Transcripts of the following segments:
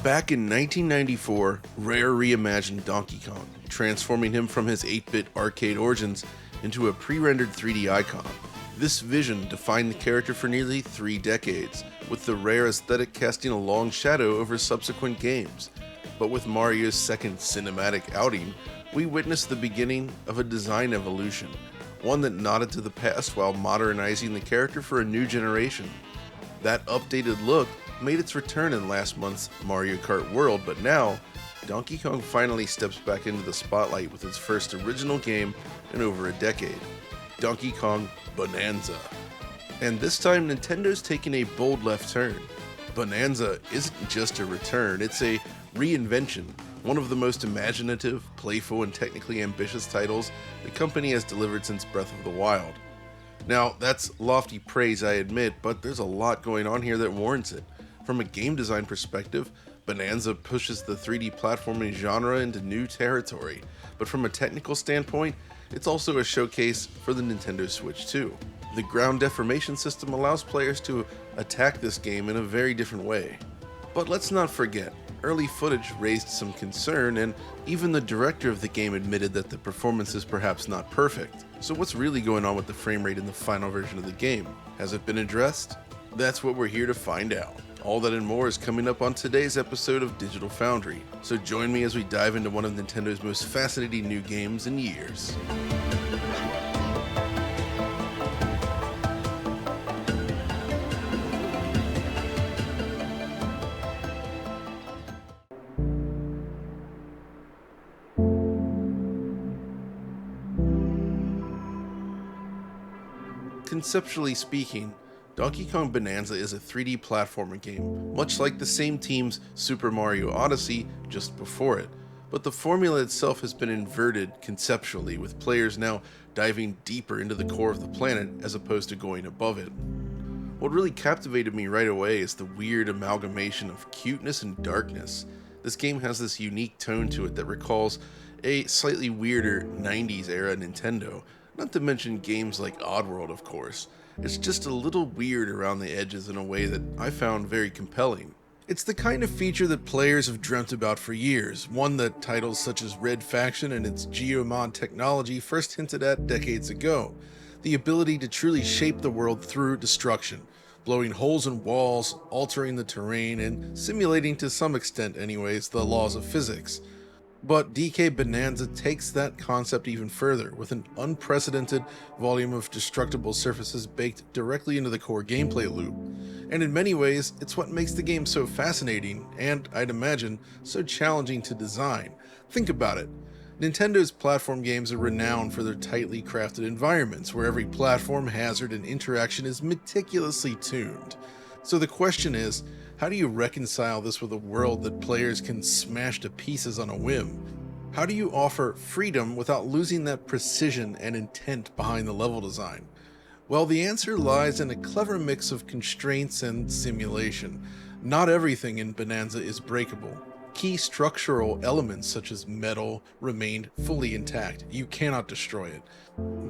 Back in 1994, Rare reimagined Donkey Kong, transforming him from his 8-bit arcade origins into a pre-rendered 3D icon. This vision defined the character for nearly 3 decades, with the Rare aesthetic casting a long shadow over subsequent games. But with Mario's second cinematic outing, we witnessed the beginning of a design evolution, one that nodded to the past while modernizing the character for a new generation. That updated look made its return in last month's Mario Kart World, but now, Donkey Kong finally steps back into the spotlight with its first original game in over a decade, Donkey Kong Bananza. And this time, Nintendo's taking a bold left turn. Bananza isn't just a return, it's a reinvention, one of the most imaginative, playful, and technically ambitious titles the company has delivered since Breath of the Wild. Now, that's lofty praise, I admit, but there's a lot going on here that warrants it. From a game design perspective, Bananza pushes the 3D platforming genre into new territory, but from a technical standpoint, it's also a showcase for the Nintendo Switch 2. The ground deformation system allows players to attack this game in a very different way. But let's not forget, early footage raised some concern, and even the director of the game admitted that the performance is perhaps not perfect. So what's really going on with the frame rate in the final version of the game? Has it been addressed? That's what we're here to find out. All that and more is coming up on today's episode of Digital Foundry, so join me as we dive into one of Nintendo's most fascinating new games in years. Conceptually speaking, Donkey Kong Bananza is a 3D platformer game, much like the same team's Super Mario Odyssey just before it, but the formula itself has been inverted conceptually, with players now diving deeper into the core of the planet as opposed to going above it. What really captivated me right away is the weird amalgamation of cuteness and darkness. This game has this unique tone to it that recalls a slightly weirder 90s era Nintendo, not to mention games like Oddworld, of course. It's just a little weird around the edges in a way that I found very compelling. It's the kind of feature that players have dreamt about for years, one that titles such as Red Faction and its Geomod technology first hinted at decades ago. The ability to truly shape the world through destruction, blowing holes in walls, altering the terrain, and simulating to some extent anyways the laws of physics. But DK Bananza takes that concept even further, with an unprecedented volume of destructible surfaces baked directly into the core gameplay loop. And in many ways, it's what makes the game so fascinating, and, I'd imagine, so challenging to design. Think about it. Nintendo's platform games are renowned for their tightly crafted environments, where every platform, hazard, and interaction is meticulously tuned. So the question is, how do you reconcile this with a world that players can smash to pieces on a whim? How do you offer freedom without losing that precision and intent behind the level design? Well, the answer lies in a clever mix of constraints and simulation. Not everything in Bananza is breakable. Key structural elements such as metal remained fully intact. You cannot destroy it.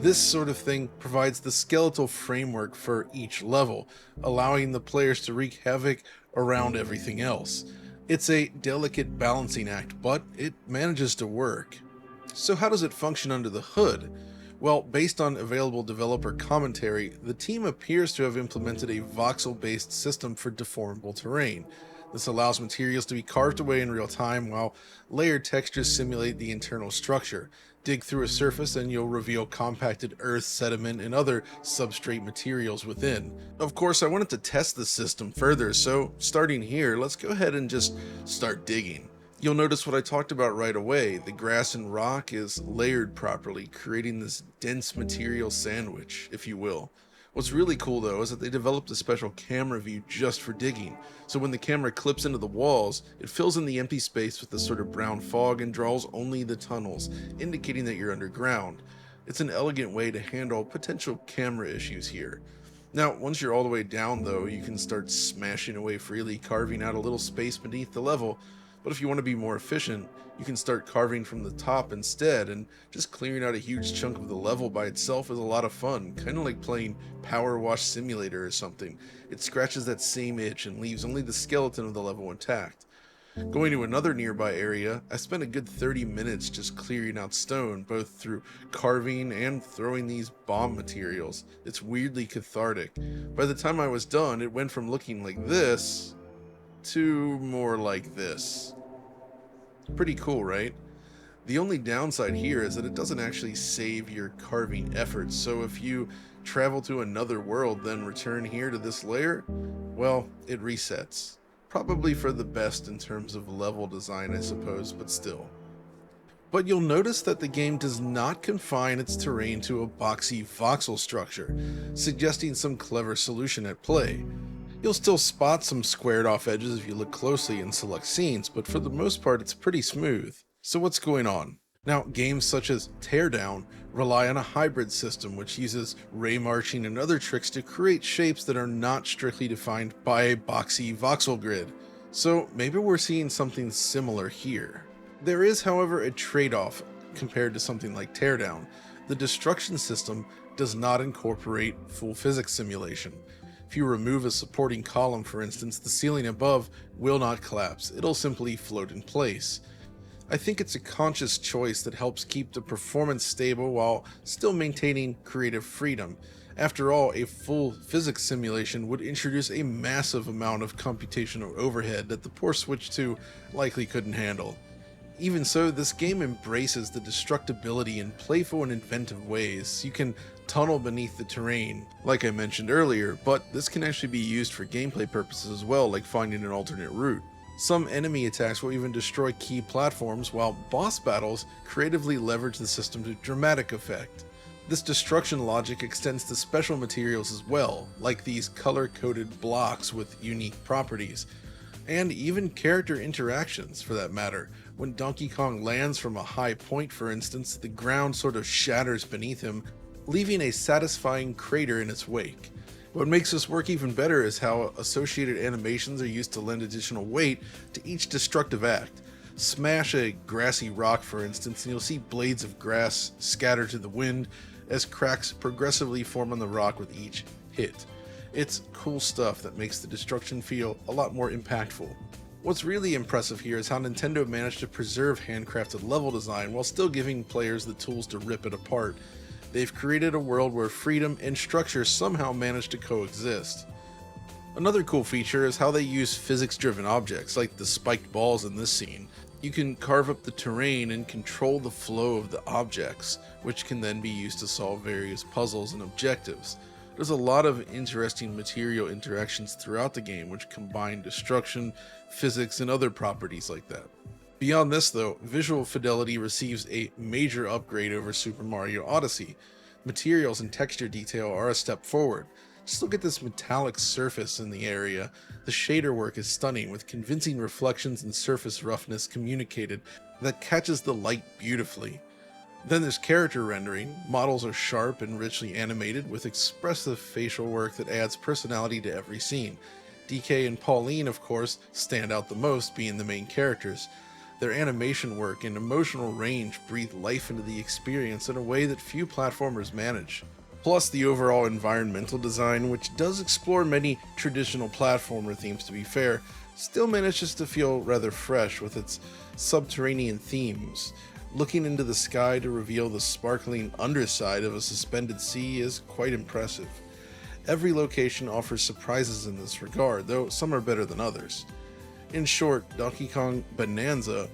This sort of thing provides the skeletal framework for each level, allowing the players to wreak havoc around everything else. It's a delicate balancing act, but it manages to work. So how does it function under the hood? Well, based on available developer commentary, the team appears to have implemented a voxel-based system for deformable terrain. This allows materials to be carved away in real time, while layered textures simulate the internal structure. Dig through a surface and you'll reveal compacted earth, sediment, and other substrate materials within. Of course, I wanted to test the system further, so starting here, let's go ahead and just start digging. You'll notice what I talked about right away. The grass and rock is layered properly, creating this dense material sandwich, if you will. What's really cool though is that they developed a special camera view just for digging, so when the camera clips into the walls, it fills in the empty space with a sort of brown fog and draws only the tunnels, indicating that you're underground. It's an elegant way to handle potential camera issues here. Now, once you're all the way down though, you can start smashing away freely, carving out a little space beneath the level. But if you want to be more efficient, you can start carving from the top instead, and just clearing out a huge chunk of the level by itself is a lot of fun, kind of like playing Power Wash Simulator or something. It scratches that same itch and leaves only the skeleton of the level intact. Going to another nearby area, I spent a good 30 minutes just clearing out stone, both through carving and throwing these bomb materials. It's weirdly cathartic. By the time I was done, it went from looking like this to more like this. Pretty cool, right? The only downside here is that it doesn't actually save your carving efforts, so if you travel to another world then return here to this layer, well, it resets. Probably for the best in terms of level design, I suppose, but still. But you'll notice that the game does not confine its terrain to a boxy voxel structure, suggesting some clever solution at play. You'll still spot some squared off edges if you look closely in select scenes, but for the most part it's pretty smooth. So what's going on? Now, games such as Teardown rely on a hybrid system which uses ray marching and other tricks to create shapes that are not strictly defined by a boxy voxel grid. So maybe we're seeing something similar here. There is, however, a trade-off compared to something like Teardown. The destruction system does not incorporate full physics simulation. If you remove a supporting column, for instance, the ceiling above will not collapse. It'll simply float in place. I think it's a conscious choice that helps keep the performance stable while still maintaining creative freedom. After all, a full physics simulation would introduce a massive amount of computational overhead that the poor Switch 2 likely couldn't handle. Even so, this game embraces the destructibility in playful and inventive ways. You can tunnel beneath the terrain, like I mentioned earlier, but this can actually be used for gameplay purposes as well, like finding an alternate route. Some enemy attacks will even destroy key platforms, while boss battles creatively leverage the system to dramatic effect. This destruction logic extends to special materials as well, like these color-coded blocks with unique properties, and even character interactions for that matter. When Donkey Kong lands from a high point, for instance, the ground sort of shatters beneath him, leaving a satisfying crater in its wake. What makes this work even better is how associated animations are used to lend additional weight to each destructive act. Smash a grassy rock, for instance, and you'll see blades of grass scatter to the wind as cracks progressively form on the rock with each hit. It's cool stuff that makes the destruction feel a lot more impactful. What's really impressive here is how Nintendo managed to preserve handcrafted level design while still giving players the tools to rip it apart. They've created a world where freedom and structure somehow manage to coexist. Another cool feature is how they use physics-driven objects, like the spiked balls in this scene. You can carve up the terrain and control the flow of the objects, which can then be used to solve various puzzles and objectives. There's a lot of interesting material interactions throughout the game which combine destruction, physics, and other properties like that. Beyond this though, visual fidelity receives a major upgrade over Super Mario Odyssey. Materials and texture detail are a step forward. Just look at this metallic surface in the area. The shader work is stunning, with convincing reflections and surface roughness communicated that catches the light beautifully. Then there's character rendering. Models are sharp and richly animated, with expressive facial work that adds personality to every scene. DK and Pauline, of course, stand out the most, being the main characters. Their animation work and emotional range breathe life into the experience in a way that few platformers manage. Plus the overall environmental design, which does explore many traditional platformer themes to be fair, still manages to feel rather fresh with its subterranean themes. Looking into the sky to reveal the sparkling underside of a suspended sea is quite impressive. Every location offers surprises in this regard, though some are better than others. In short, Donkey Kong Bananza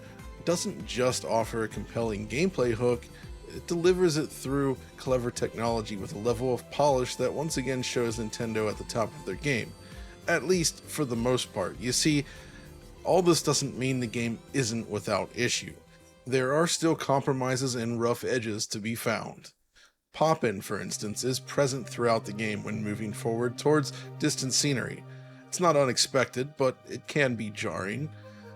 doesn't just offer a compelling gameplay hook, it delivers it through clever technology with a level of polish that once again shows Nintendo at the top of their game. At least for the most part. You see, all this doesn't mean the game isn't without issue. There are still compromises and rough edges to be found. Pop-in, for instance, is present throughout the game when moving forward towards distant scenery. It's not unexpected, but it can be jarring.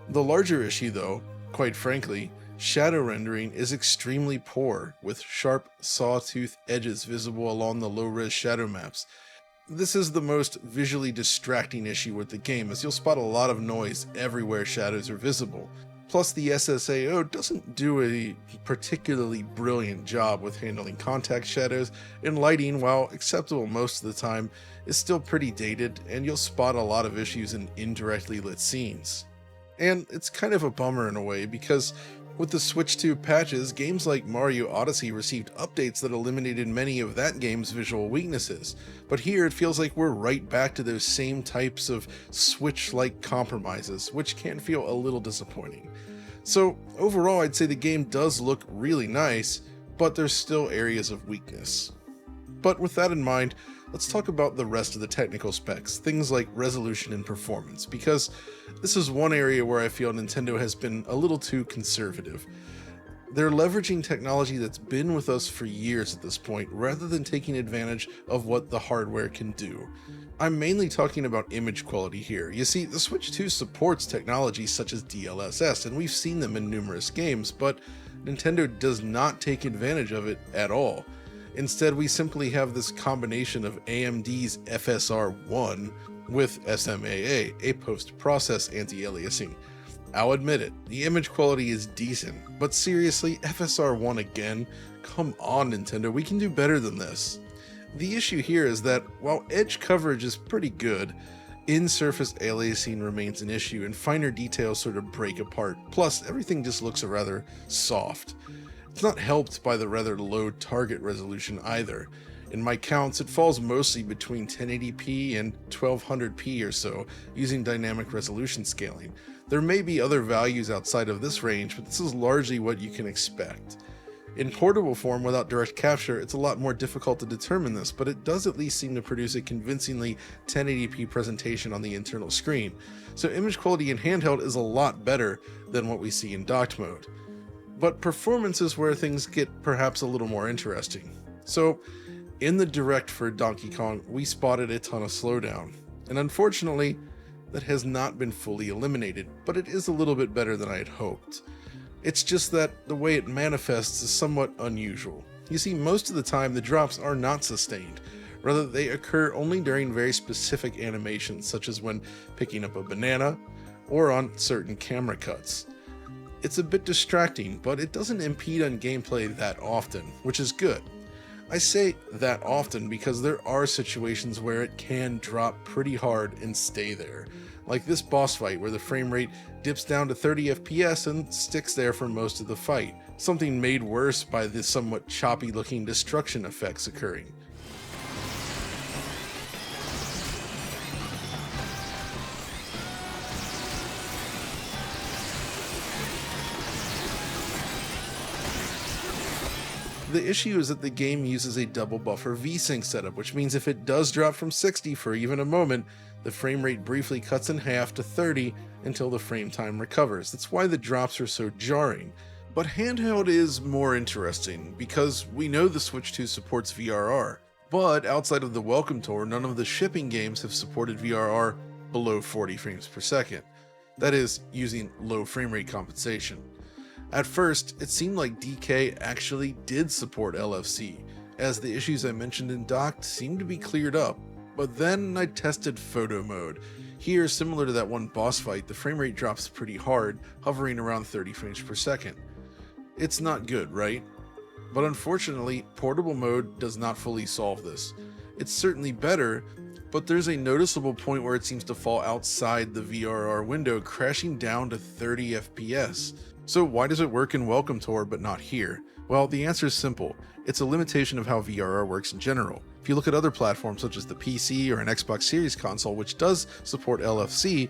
The larger issue though, quite frankly, shadow rendering is extremely poor, with sharp sawtooth edges visible along the low-res shadow maps. This is the most visually distracting issue with the game, as you'll spot a lot of noise everywhere shadows are visible. Plus, the SSAO doesn't do a particularly brilliant job with handling contact shadows, and lighting, while acceptable most of the time, is still pretty dated, and you'll spot a lot of issues in indirectly lit scenes. And it's kind of a bummer in a way because with the Switch 2 patches, games like Mario Odyssey received updates that eliminated many of that game's visual weaknesses. But here it feels like we're right back to those same types of Switch-like compromises, which can feel a little disappointing. So overall, I'd say the game does look really nice, but there's still areas of weakness. But with that in mind, let's talk about the rest of the technical specs, things like resolution and performance, because this is one area where I feel Nintendo has been a little too conservative. They're leveraging technology that's been with us for years at this point, rather than taking advantage of what the hardware can do. I'm mainly talking about image quality here. You see, the Switch 2 supports technology such as DLSS, and we've seen them in numerous games, but Nintendo does not take advantage of it at all. Instead, we simply have this combination of AMD's FSR1 with SMAA, a post-process anti-aliasing. I'll admit it, the image quality is decent, but seriously, FSR1 again? Come on, Nintendo, we can do better than this. The issue here is that while edge coverage is pretty good, in-surface aliasing remains an issue and finer details sort of break apart, plus everything just looks rather soft. It's not helped by the rather low target resolution either. In my counts, it falls mostly between 1080p and 1200p or so, using dynamic resolution scaling. There may be other values outside of this range, but this is largely what you can expect. In portable form without direct capture, it's a lot more difficult to determine this, but it does at least seem to produce a convincingly 1080p presentation on the internal screen, so image quality in handheld is a lot better than what we see in docked mode. But performance is where things get perhaps a little more interesting. So, in the direct for Donkey Kong, we spotted a ton of slowdown, and unfortunately, that has not been fully eliminated, but it is a little bit better than I had hoped. It's just that the way it manifests is somewhat unusual. You see, most of the time the drops are not sustained. Rather, they occur only during very specific animations, such as when picking up a banana, or on certain camera cuts. It's a bit distracting, but it doesn't impede on gameplay that often, which is good. I say that often because there are situations where it can drop pretty hard and stay there, like this boss fight where the frame rate dips down to 30 FPS and sticks there for most of the fight, something made worse by the somewhat choppy looking destruction effects occurring. The issue is that the game uses a double buffer VSync setup, which means if it does drop from 60 for even a moment, the frame rate briefly cuts in half to 30 until the frame time recovers. That's why the drops are so jarring. But handheld is more interesting, because we know the Switch 2 supports VRR, but outside of the Welcome Tour, none of the shipping games have supported VRR below 40 frames per second. That is, using low frame rate compensation. At first, it seemed like DK actually did support LFC, as the issues I mentioned in docked seemed to be cleared up. But then I tested photo mode. Here, similar to that one boss fight, the frame rate drops pretty hard, hovering around 30 frames per second. It's not good, right? But unfortunately, portable mode does not fully solve this. It's certainly better, but there's a noticeable point where it seems to fall outside the VRR window, crashing down to 30 FPS. So why does it work in Welcome Tour but not here? Well, the answer is simple. It's a limitation of how VRR works in general. If you look at other platforms such as the PC or an Xbox Series console, which does support LFC,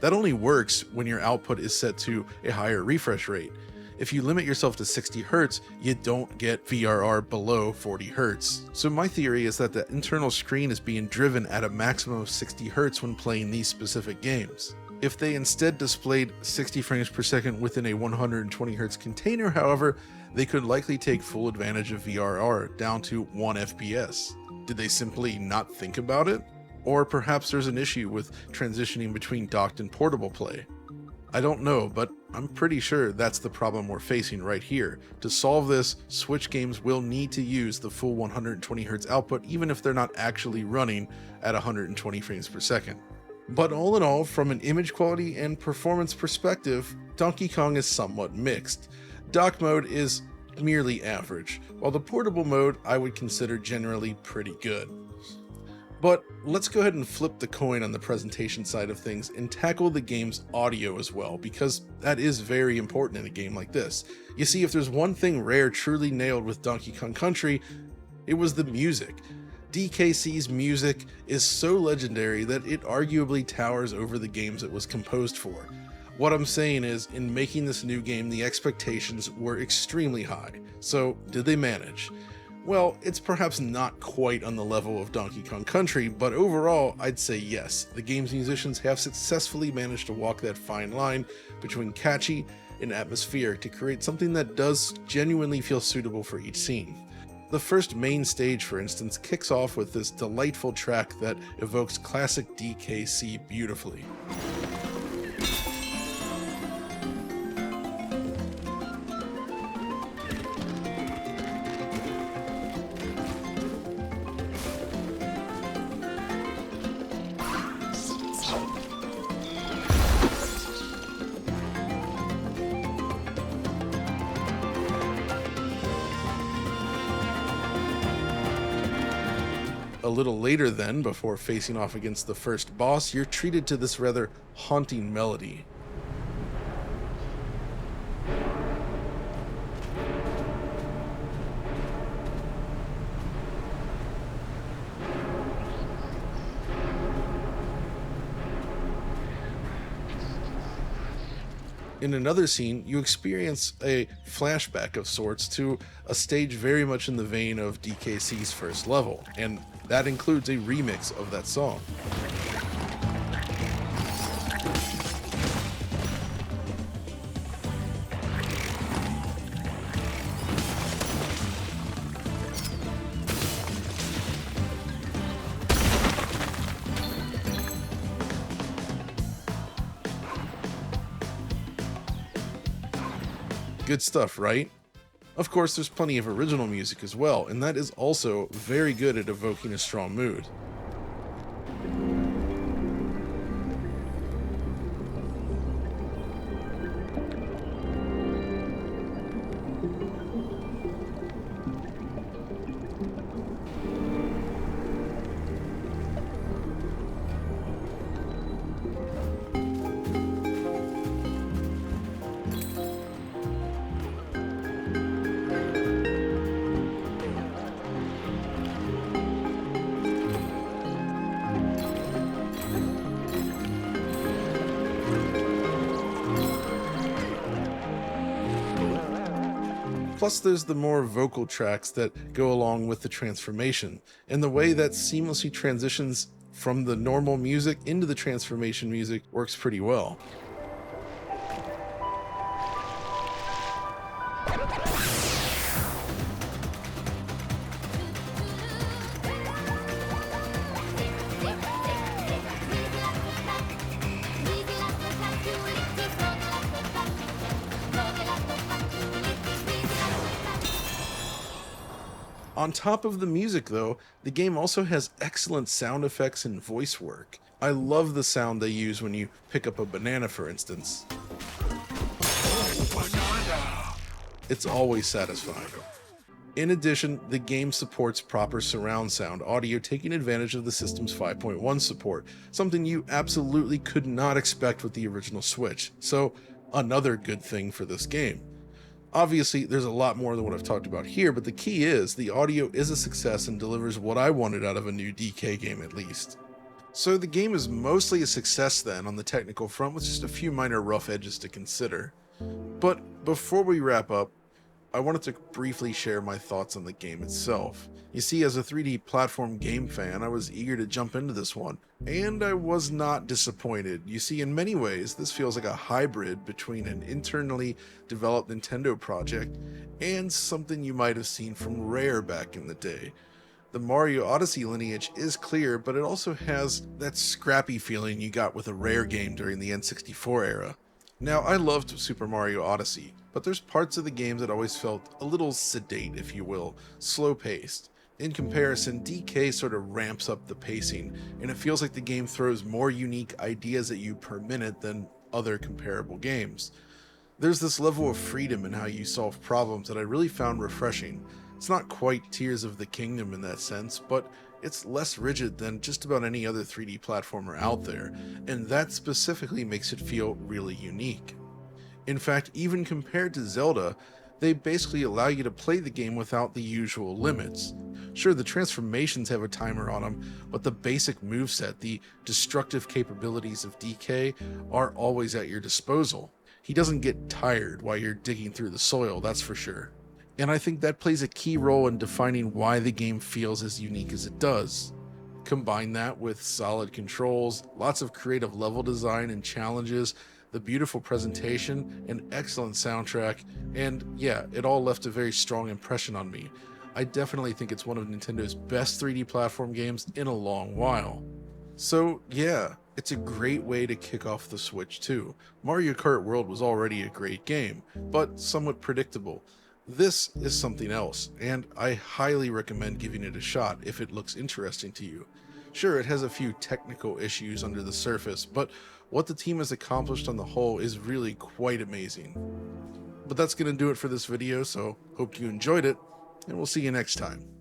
that only works when your output is set to a higher refresh rate. If you limit yourself to 60 Hz, you don't get VRR below 40 Hz. So my theory is that the internal screen is being driven at a maximum of 60 Hz when playing these specific games. If they instead displayed 60 frames per second within a 120 Hz container, however, they could likely take full advantage of VRR down to 1 FPS. Did they simply not think about it? Or perhaps there's an issue with transitioning between docked and portable play. I don't know, but I'm pretty sure that's the problem we're facing right here. To solve this, Switch games will need to use the full 120 Hz output even if they're not actually running at 120 frames per second. But all in all, from an image quality and performance perspective, Donkey Kong is somewhat mixed. Dock mode is merely average, while the portable mode I would consider generally pretty good. But let's go ahead and flip the coin on the presentation side of things and tackle the game's audio as well, because that is very important in a game like this. You see, if there's one thing Rare truly nailed with Donkey Kong Country, it was the music. DKC's music is so legendary that it arguably towers over the games it was composed for. What I'm saying is, in making this new game, the expectations were extremely high. So, did they manage? Well, it's perhaps not quite on the level of Donkey Kong Country, but overall, I'd say yes. The game's musicians have successfully managed to walk that fine line between catchy and atmospheric to create something that does genuinely feel suitable for each scene. The first main stage, for instance, kicks off with this delightful track that evokes classic DKC beautifully. A little later then, before facing off against the first boss, you're treated to this rather haunting melody. In another scene, you experience a flashback of sorts to a stage very much in the vein of DKC's first level, and that includes a remix of that song. Good stuff, right? Of course, there's plenty of original music as well, and that is also very good at evoking a strong mood. Plus, there's the more vocal tracks that go along with the transformation, and the way that seamlessly transitions from the normal music into the transformation music works pretty well. On top of the music though, the game also has excellent sound effects and voice work. I love the sound they use when you pick up a banana, for instance. It's always satisfying. In addition, the game supports proper surround sound audio, taking advantage of the system's 5.1 support, something you absolutely could not expect with the original Switch, so another good thing for this game. Obviously, there's a lot more than what I've talked about here, but the key is the audio is a success and delivers what I wanted out of a new DK game at least. So the game is mostly a success then on the technical front, with just a few minor rough edges to consider. But before we wrap up, I wanted to briefly share my thoughts on the game itself. You see, as a 3D platform game fan, I was eager to jump into this one, and I was not disappointed. You see, in many ways, this feels like a hybrid between an internally developed Nintendo project and something you might have seen from Rare back in the day. The Mario Odyssey lineage is clear, but it also has that scrappy feeling you got with a Rare game during the N64 era. Now, I loved Super Mario Odyssey, but there's parts of the game that always felt a little sedate, if you will, slow-paced. In comparison, DK sort of ramps up the pacing, and it feels like the game throws more unique ideas at you per minute than other comparable games. There's this level of freedom in how you solve problems that I really found refreshing. It's not quite Tears of the Kingdom in that sense, but It's less rigid than just about any other 3D platformer out there, and that specifically makes it feel really unique. In fact, even compared to Zelda, they basically allow you to play the game without the usual limits. Sure, the transformations have a timer on them, but the basic moveset, the destructive capabilities of DK, are always at your disposal. He doesn't get tired while you're digging through the soil, that's for sure. And I think that plays a key role in defining why the game feels as unique as it does. Combine that with solid controls, lots of creative level design and challenges, the beautiful presentation, an excellent soundtrack, and yeah, it all left a very strong impression on me. I definitely think it's one of Nintendo's best 3D platform games in a long while. So yeah, it's a great way to kick off the Switch too. Mario Kart World was already a great game, but somewhat predictable. This is something else, and I highly recommend giving it a shot if it looks interesting to you. Sure, it has a few technical issues under the surface, but what the team has accomplished on the whole is really quite amazing. But that's going to do it for this video, so hope you enjoyed it, and we'll see you next time.